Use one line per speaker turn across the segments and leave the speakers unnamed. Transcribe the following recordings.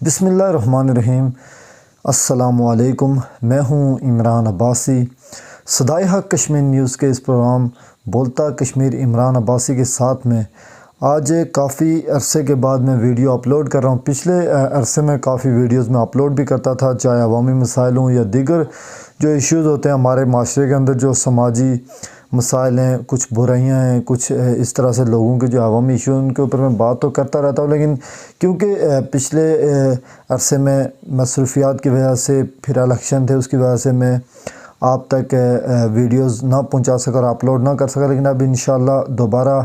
بسم اللہ الرحمن الرحیم۔ السلام علیکم، میں ہوں عمران عباسی۔ صدائے حق کشمیر نیوز کے اس پروگرام بولتا کشمیر عمران عباسی کے ساتھ میں آج کافی عرصے کے بعد میں ویڈیو اپلوڈ کر رہا ہوں۔ پچھلے عرصے میں کافی ویڈیوز میں اپلوڈ بھی کرتا تھا، چاہے عوامی مسائل ہوں یا دیگر جو ایشوز ہوتے ہیں ہمارے معاشرے کے اندر، جو سماجی مسائل ہیں، کچھ برائیاں ہیں، کچھ اس طرح سے لوگوں کے جو عوامی ایشو ہیں ان کے اوپر میں بات تو کرتا رہتا ہوں، لیکن کیونکہ پچھلے عرصے میں مصروفیات کی وجہ سے، پھر الیکشن تھے اس کی وجہ سے میں آپ تک ویڈیوز نہ پہنچا سکا اور اپلوڈ نہ کر سکا، لیکن اب انشاءاللہ دوبارہ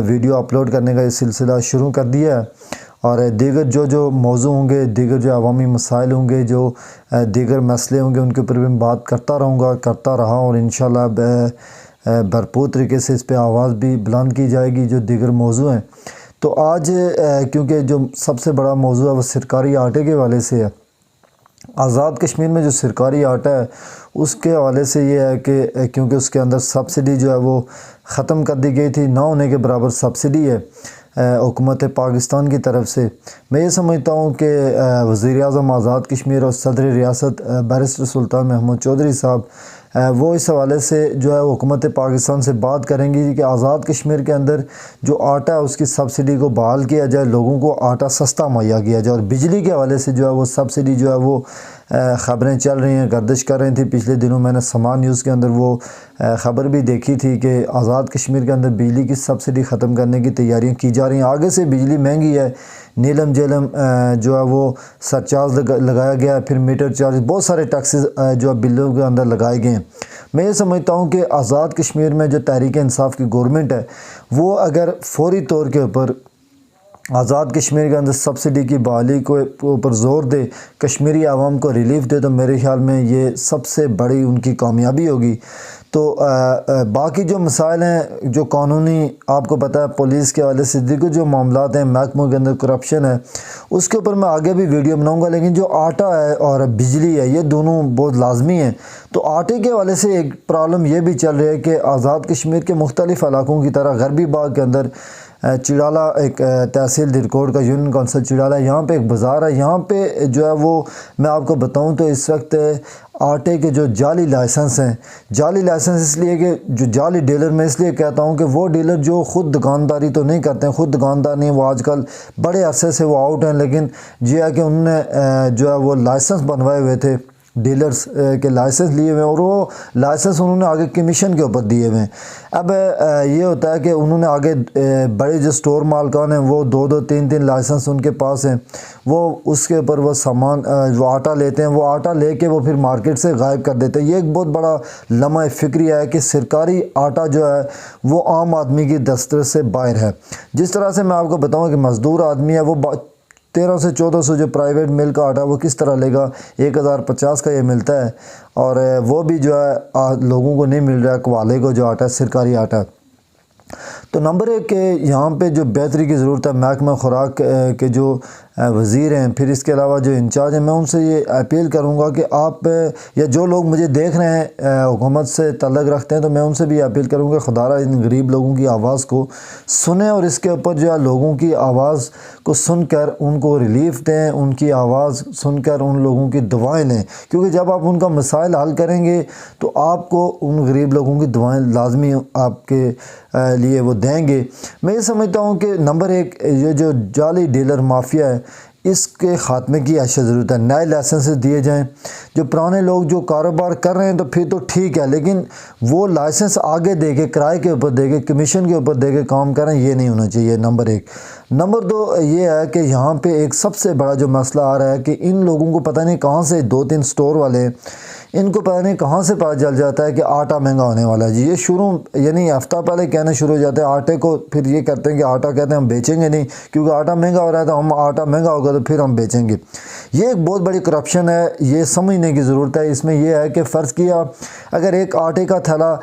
ویڈیو اپلوڈ کرنے کا یہ سلسلہ شروع کر دیا ہے۔ اور دیگر جو موضوع ہوں گے، دیگر جو عوامی مسائل ہوں گے، جو دیگر مسئلے ہوں گے، ان کے اوپر بھی میں بات کرتا رہوں گا، کرتا رہا، اور انشاءاللہ بھرپور طریقے سے اس پہ آواز بھی بلند کی جائے گی جو دیگر موضوع ہیں۔ تو آج کیونکہ جو سب سے بڑا موضوع ہے وہ سرکاری آٹے کے حوالے سے ہے۔ آزاد کشمیر میں جو سرکاری آٹا ہے اس کے حوالے سے یہ ہے کہ کیونکہ اس کے اندر سبسڈی جو ہے وہ ختم کر دی گئی تھی، نہ ہونے کے برابر سبسڈی ہے حکومت پاکستان کی طرف سے۔ میں یہ سمجھتا ہوں کہ وزیر اعظم آزاد کشمیر اور صدر ریاست بیرسٹر سلطان محمود چودھری صاحب وہ اس حوالے سے جو ہے حکومت پاکستان سے بات کریں گی کہ آزاد کشمیر کے اندر جو آٹا ہے اس کی سبسڈی کو بحال کیا جائے، لوگوں کو آٹا سستا مہیا کیا جائے۔ اور بجلی کے حوالے سے جو ہے وہ سبسڈی جو ہے وہ خبریں چل رہی ہیں، گردش کر رہی تھیں پچھلے دنوں۔ میں نے سمان نیوز کے اندر وہ خبر بھی دیکھی تھی کہ آزاد کشمیر کے اندر بجلی کی سبسڈی ختم کرنے کی تیاریاں کی جا رہی ہیں۔ آگے سے بجلی مہنگی ہے، نیلم جیلم جو ہے وہ سرچارج لگایا گیا ہے، پھر میٹر چارج، بہت سارے ٹیکسز جو بلوں کے اندر لگائے گئے ہیں۔ میں یہ سمجھتا ہوں کہ آزاد کشمیر میں جو تحریک انصاف کی گورنمنٹ ہے وہ اگر فوری طور کے اوپر آزاد کشمیر کے اندر سبسڈی کی بحالی کو اوپر زور دے، کشمیری عوام کو ریلیف دے، تو میرے خیال میں یہ سب سے بڑی ان کی کامیابی ہوگی۔ تو باقی جو مسائل ہیں، جو قانونی آپ کو پتہ ہے پولیس کے حوالے سے دیگر جو معاملات ہیں، محکموں کے اندر کرپشن ہے، اس کے اوپر میں آگے بھی ویڈیو بناؤں گا، لیکن جو آٹا ہے اور بجلی ہے یہ دونوں بہت لازمی ہیں۔ تو آٹے کے حوالے سے ایک پرابلم یہ بھی چل رہی ہے کہ آزاد کشمیر کے مختلف علاقوں کی طرح غربی باغ کے اندر چڑالہ ایک تحصیل درکوٹ کا یونین کونسل چڑالہ، یہاں پہ ایک بازار ہے، یہاں پہ جو ہے وہ میں آپ کو بتاؤں تو اس وقت آٹے کے جو جعلی لائسنس ہیں، جعلی لائسنس اس لیے کہ جو جعلی ڈیلر میں اس لیے کہتا ہوں کہ وہ ڈیلر جو خود دکانداری تو نہیں کرتے ہیں، خود دکاندار نہیں، وہ آج کل بڑے عرصے سے وہ آؤٹ ہیں، لیکن یہ ہے کہ انہوں نے جو ہے وہ لائسنس بنوائے ہوئے تھے، ڈیلرز کے لائسنس لیے ہوئے، اور وہ لائسنس انہوں نے آگے کمیشن کے اوپر دیے ہوئے ہیں۔ اب یہ ہوتا ہے کہ انہوں نے آگے بڑے جو سٹور مالکان ہیں وہ دو تین لائسنس ان کے پاس ہیں، وہ اس کے اوپر وہ سامان وہ آٹا لیتے ہیں، وہ آٹا لے کے وہ پھر مارکیٹ سے غائب کر دیتے ہیں۔ یہ ایک بہت بڑا لمحہ فکری ہے کہ سرکاری آٹا جو ہے وہ عام آدمی کی دسترس سے باہر ہے۔ جس طرح سے میں آپ کو بتاؤں کہ مزدور آدمی ہے وہ 1300 1400 جو پرائیویٹ مل کا آٹا وہ کس طرح لے گا، 1050 کا یہ ملتا ہے، اور وہ بھی جو ہے لوگوں کو نہیں مل رہا ہے کوالے کو جو آٹا ہے، سرکاری آٹا۔ تو نمبر ایک کہ یہاں پہ جو بہتری کی ضرورت ہے، محکمہ خوراک کے جو وزیر ہیں، پھر اس کے علاوہ جو انچارج ہیں، میں ان سے یہ اپیل کروں گا کہ آپ یا جو لوگ مجھے دیکھ رہے ہیں حکومت سے تعلق رکھتے ہیں، تو میں ان سے بھی اپیل کروں گا خدا را ان غریب لوگوں کی آواز کو سنیں، اور اس کے اوپر جو ہے لوگوں کی آواز کو سن کر ان کو ریلیف دیں، ان کی آواز سن کر ان لوگوں کی دعائیں لیں، کیونکہ جب آپ ان کا مسائل حل کریں گے تو آپ کو ان غریب لوگوں کی دعائیں لازمی آپ کے لیے وہ دیں گے۔ میں یہ سمجھتا ہوں کہ نمبر ایک یہ جو جعلی ڈیلر مافیا ہے اس کے خاتمے کی اشد ضرورت ہے، نئے لائسنسز دیے جائیں۔ جو پرانے لوگ جو کاروبار کر رہے ہیں تو پھر تو ٹھیک ہے، لیکن وہ لائسنس آگے دے کے کرائے کے اوپر دے کے کمیشن کے اوپر دے کے کام کریں، یہ نہیں ہونا چاہیے، نمبر ایک۔ نمبر دو یہ ہے کہ یہاں پہ ایک سب سے بڑا جو مسئلہ آ رہا ہے کہ ان لوگوں کو پتہ نہیں کہاں سے 2-3 سٹور والے ہیں، ان کو پتہ نہیں کہاں سے پتہ چل جاتا ہے کہ آٹا مہنگا ہونے والا ہے۔ جی یہ شروع یعنی ہفتہ پہلے کہنا شروع ہو جاتے ہیں آٹے کو، پھر یہ کرتے ہیں کہ آٹا کہتے ہیں ہم بیچیں گے نہیں کیونکہ آٹا مہنگا ہو رہا ہے، تو ہم آٹا مہنگا ہوگا تو پھر ہم بیچیں گے۔ یہ ایک بہت بڑی کرپشن ہے، یہ سمجھنے کی ضرورت ہے۔ اس میں یہ ہے کہ فرض کیا اگر ایک آٹے کا تھیلا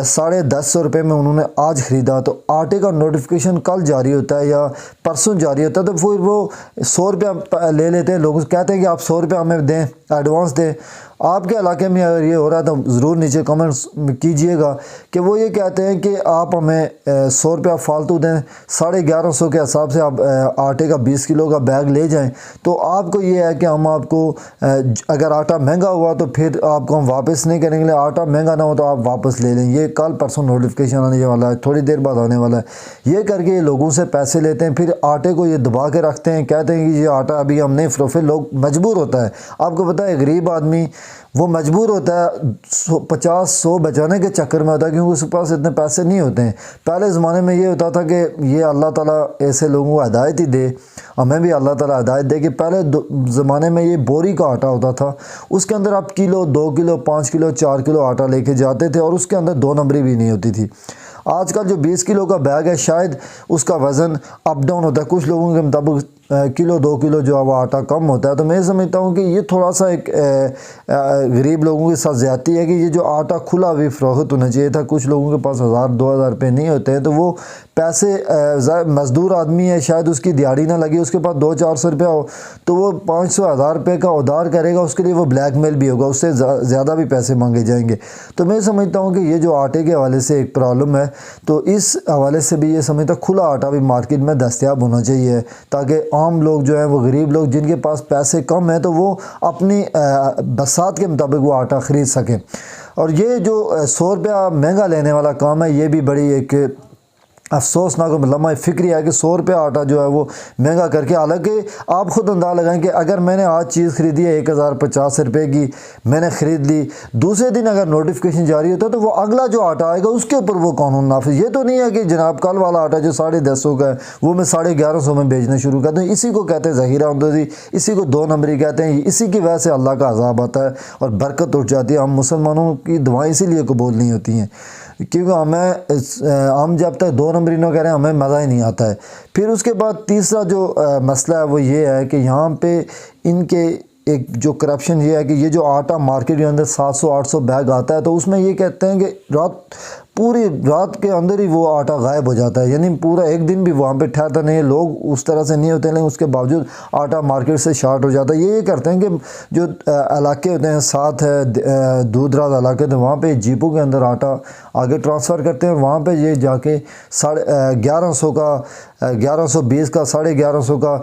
1050 روپے میں انہوں نے آج خریدا، تو آٹے کا نوٹیفیکیشن کل جاری ہوتا ہے یا پرسوں جاری ہوتا ہے، تو پھر وہ 100 روپیہ لے لیتے ہیں، لوگ کہتے ہیں کہ آپ 100 روپیہ ہمیں دیں، ایڈوانس دیں، آپ کے علاقے میں اگر یہ ہو رہا ہے تو ضرور نیچے کمنٹس کیجئے گا کہ وہ یہ کہتے ہیں کہ آپ ہمیں 100 روپیہ فالتو دیں، 1150 کے حساب سے آپ آٹے کا 20 کلو کا بیگ لے جائیں، تو آپ کو یہ ہے کہ ہم آپ کو اگر آٹا مہنگا ہوا تو پھر آپ کو ہم واپس نہیں کریں گے، آٹا مہنگا نہ ہو تو آپ واپس لے لیں، یہ کل پرسوں نوٹیفیکیشن آنے والا ہے، تھوڑی دیر بعد آنے والا ہے۔ یہ کر کے یہ لوگوں سے پیسے لیتے ہیں، پھر آٹے کو یہ دبا کے رکھتے ہیں، کہتے ہیں کہ یہ آٹا ابھی ہم نہیں فروخت، لوگ مجبور ہوتا ہے۔ آپ کو پتہ ہے غریب آدمی وہ مجبور ہوتا ہے 50-100 بچانے کے چکر میں ہوتا ہے، کیونکہ اس کے پاس اتنے پیسے نہیں ہوتے ہیں۔ پہلے زمانے میں یہ ہوتا تھا کہ یہ اللہ تعالیٰ ایسے لوگوں کو ہدایت ہی دے، ہمیں بھی اللہ تعالیٰ ہدایت دے کہ پہلے زمانے میں یہ بوری کا آٹا ہوتا تھا، اس کے اندر آپ کلو 2 کلو 5 کلو 4 کلو آٹا لے کے جاتے تھے، اور اس کے اندر 2 نمبری بھی نہیں ہوتی تھی۔ آج کل جو 20 کلو کا بیگ ہے شاید اس کا وزن اپ ڈاؤن ہوتا ہے، کچھ لوگوں کے مطابق کلو 2 کلو جو ہے وہ آٹا کم ہوتا ہے۔ تو میں سمجھتا ہوں کہ یہ تھوڑا سا ایک غریب لوگوں کے ساتھ زیادتی ہے کہ یہ جو آٹا کھلا بھی فروخت ہونا چاہیے تھا۔ کچھ لوگوں کے پاس 1000-2000 روپے نہیں ہوتے ہیں، تو وہ پیسے مزدور آدمی ہے، شاید اس کی دیہڑی نہ لگی، اس کے پاس 200-400 روپیہ ہو تو وہ 500-1000 روپے کا ادھار کرے گا، اس کے لیے وہ بلیک میل بھی ہوگا، اس سے زیادہ بھی پیسے مانگے جائیں گے۔ تو میں سمجھتا ہوں کہ یہ جو آٹے کے حوالے سے ایک پرابلم ہے، تو اس حوالے سے بھی یہ سمجھتا کھلا آٹا بھی مارکیٹ میں دستیاب ہونا چاہیے، تاکہ عام لوگ جو ہیں وہ غریب لوگ جن کے پاس پیسے کم ہیں تو وہ اپنی بساط کے مطابق وہ آٹا خرید سکیں۔ اور یہ جو 100 روپیہ مہنگا لینے والا کام ہے، یہ بھی بڑی ایک افسوسناک لمحہ فکری ہے کہ 100 روپیہ آٹا جو ہے وہ مہنگا کر کے، حالانکہ آپ خود اندازہ لگائیں کہ اگر میں نے آج چیز خریدی ہے 1050 روپے کی، میں نے خرید لی، دوسرے دن اگر نوٹیفیکیشن جاری ہوتا ہے تو وہ اگلا جو آٹا آئے گا اس کے اوپر وہ قانون نافذ۔ یہ تو نہیں ہے کہ جناب کل والا آٹا جو 150 کا ہے وہ میں 1150 میں بیچنا شروع کر دوں۔ اسی کو کہتے ہیں ذخیرہ اندوزی، اسی کو 2 نمبری کہتے ہیں، اسی کی وجہ سے اللہ کا عذاب آتا ہے اور برکت اٹھ جاتی ہے۔ ہم مسلمانوں کی دعائیں اسی لیے قبول نہیں ہوتی ہیں، کیونکہ ہم جب تک 2 نمبری نہ کریں ہمیں مزہ ہی نہیں آتا ہے۔ پھر اس کے بعد تیسرا جو مسئلہ ہے وہ یہ ہے کہ یہاں پہ ان کے ایک جو کرپشن یہ ہے کہ یہ جو آٹا مارکیٹ کے اندر 700-800 بیگ آتا ہے، تو اس میں یہ کہتے ہیں کہ پوری رات کے اندر ہی وہ آٹا غائب ہو جاتا ہے، یعنی پورا ایک دن بھی وہاں پہ ٹھہرتا نہیں ہے۔ لوگ اس طرح سے نہیں ہوتے ہیں، لیکن اس کے باوجود آٹا مارکیٹ سے شارٹ ہو جاتا ہے۔ یہ کرتے ہیں کہ جو علاقے ہوتے ہیں ساتھ ہے دور دراز علاقے، تو وہاں پہ جیپوں کے اندر آٹا آگے ٹرانسفر کرتے ہیں، وہاں پہ یہ جا کے 1150 کا 1120 کا 1150 کا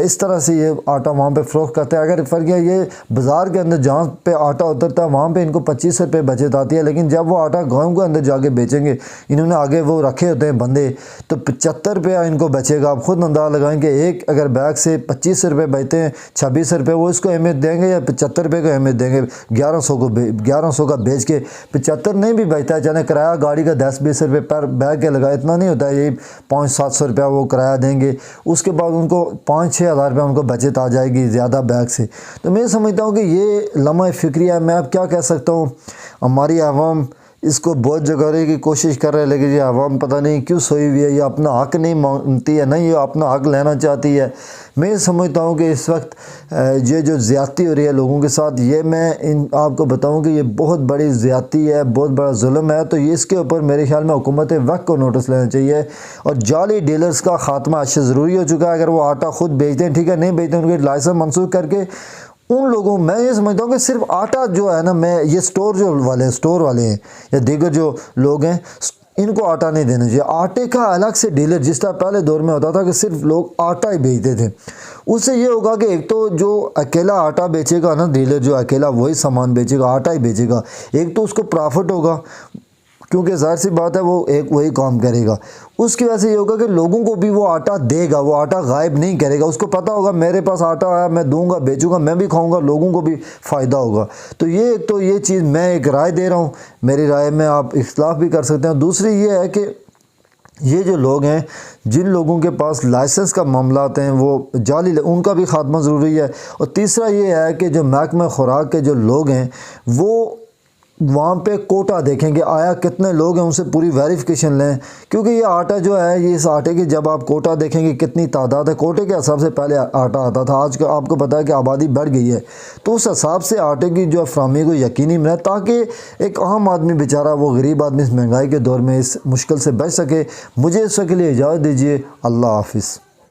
اس طرح سے یہ آٹا وہاں پہ فروخت کرتے ہیں۔ اگر فرق یہ بازار کے اندر جہاں پہ آٹا اترتا ہے وہاں پہ ان کو 25 روپے بچت آتی ہے، لیکن جب وہ آٹا گاؤں کے اندر جا کے بیچیں گے، انہوں نے آگے وہ رکھے ہوتے ہیں بندے، تو 75 روپیہ ان کو بچے گا۔ آپ خود اندازہ لگائیں کہ ایک اگر بیگ سے 25 روپے بچتے ہیں، 26 روپے وہ اس کو اہمیت دیں گے یا 75 روپے کو اہمیت دیں گے؟ 1100 کا بیچ کے 75 نہیں بھی بچتا ہے، چلیں کرایہ گاڑی کا 10-20 روپے پر بیگ کے لگا، اتنا نہیں ہوتا ہے، یہی 500-700 روپیہ وہ کرایہ دیں گے، اس کے بعد ان کو 5-6 ہزار روپیہ ان کو بچت آ جائے گی زیادہ بیگ سے۔ تو میں سمجھتا ہوں کہ یہ لمحہ فکری ہے۔ میں اب کیا کہہ سکتا ہوں، ہماری عوام اس کو بہت جگانے کی کوشش کر رہے ہیں، لیکن یہ عوام پتہ نہیں کیوں سوئی ہوئی ہے، یہ اپنا حق نہیں مانتی ہے، نہیں یہ اپنا حق لینا چاہتی ہے۔ میں سمجھتا ہوں کہ اس وقت یہ جو زیادتی ہو رہی ہے لوگوں کے ساتھ، یہ میں آپ کو بتاؤں کہ یہ بہت بڑی زیادتی ہے، بہت بڑا ظلم ہے۔ تو اس کے اوپر میرے خیال میں حکومت وقت کو نوٹس لینا چاہیے، اور جعلی ڈیلرز کا خاتمہ اشد ضروری ہو چکا ہے۔ اگر وہ آٹا خود بیچتے ہیں ٹھیک ہے، نہیں بیچتے ان کے لائسنس منسوخ کر کے ان لوگوں، میں یہ سمجھتا ہوں کہ صرف آٹا جو ہے نا، میں یہ اسٹور والے ہیں یا دیگر جو لوگ ہیں ان کو آٹا نہیں دینا چاہیے۔ آٹے کا الگ سے ڈیلر، جس طرح پہلے دور میں ہوتا تھا کہ صرف لوگ آٹا ہی بیچتے تھے، اس سے یہ ہوگا کہ ایک تو جو اکیلا آٹا بیچے گا نا ڈیلر، جو اکیلا وہی سامان بیچے گا، آٹا ہی بیچے گا، ایک تو اس کو پرافٹ ہوگا کیونکہ ظاہر سی بات ہے وہ ایک وہی کام کرے گا، اس کی وجہ سے یہ ہوگا کہ لوگوں کو بھی وہ آٹا دے گا، وہ آٹا غائب نہیں کرے گا، اس کو پتہ ہوگا میرے پاس آٹا ہے، میں دوں گا، بیچوں گا، میں بھی کھاؤں گا، لوگوں کو بھی فائدہ ہوگا۔ تو یہ ایک تو یہ چیز میں ایک رائے دے رہا ہوں، میری رائے میں آپ اختلاف بھی کر سکتے ہیں۔ دوسری یہ ہے کہ یہ جو لوگ ہیں، جن لوگوں کے پاس لائسنس کا معاملات ہیں وہ جعلی، ان کا بھی خاتمہ ضروری ہے۔ اور تیسرا یہ ہے کہ جو محکمہ خوراک کے جو لوگ ہیں وہ وہاں پہ کوٹا دیکھیں کہ آیا کتنے لوگ ہیں، ان سے پوری ویریفیکیشن لیں، کیونکہ یہ آٹا جو ہے، یہ اس آٹے کی جب آپ کوٹا دیکھیں گے کتنی تعداد ہے، کوٹے کے حساب سے پہلے آٹا آتا تھا، آج کا آپ کو پتہ ہے کہ آبادی بڑھ گئی ہے، تو اس حساب سے آٹے کی جو فراہمی کو یقینی بنائے تاکہ ایک عام آدمی بیچارہ، وہ غریب آدمی اس مہنگائی کے دور میں اس مشکل سے بچ سکے۔ مجھے اس کے لیے اجازت دیجیے، اللہ حافظ۔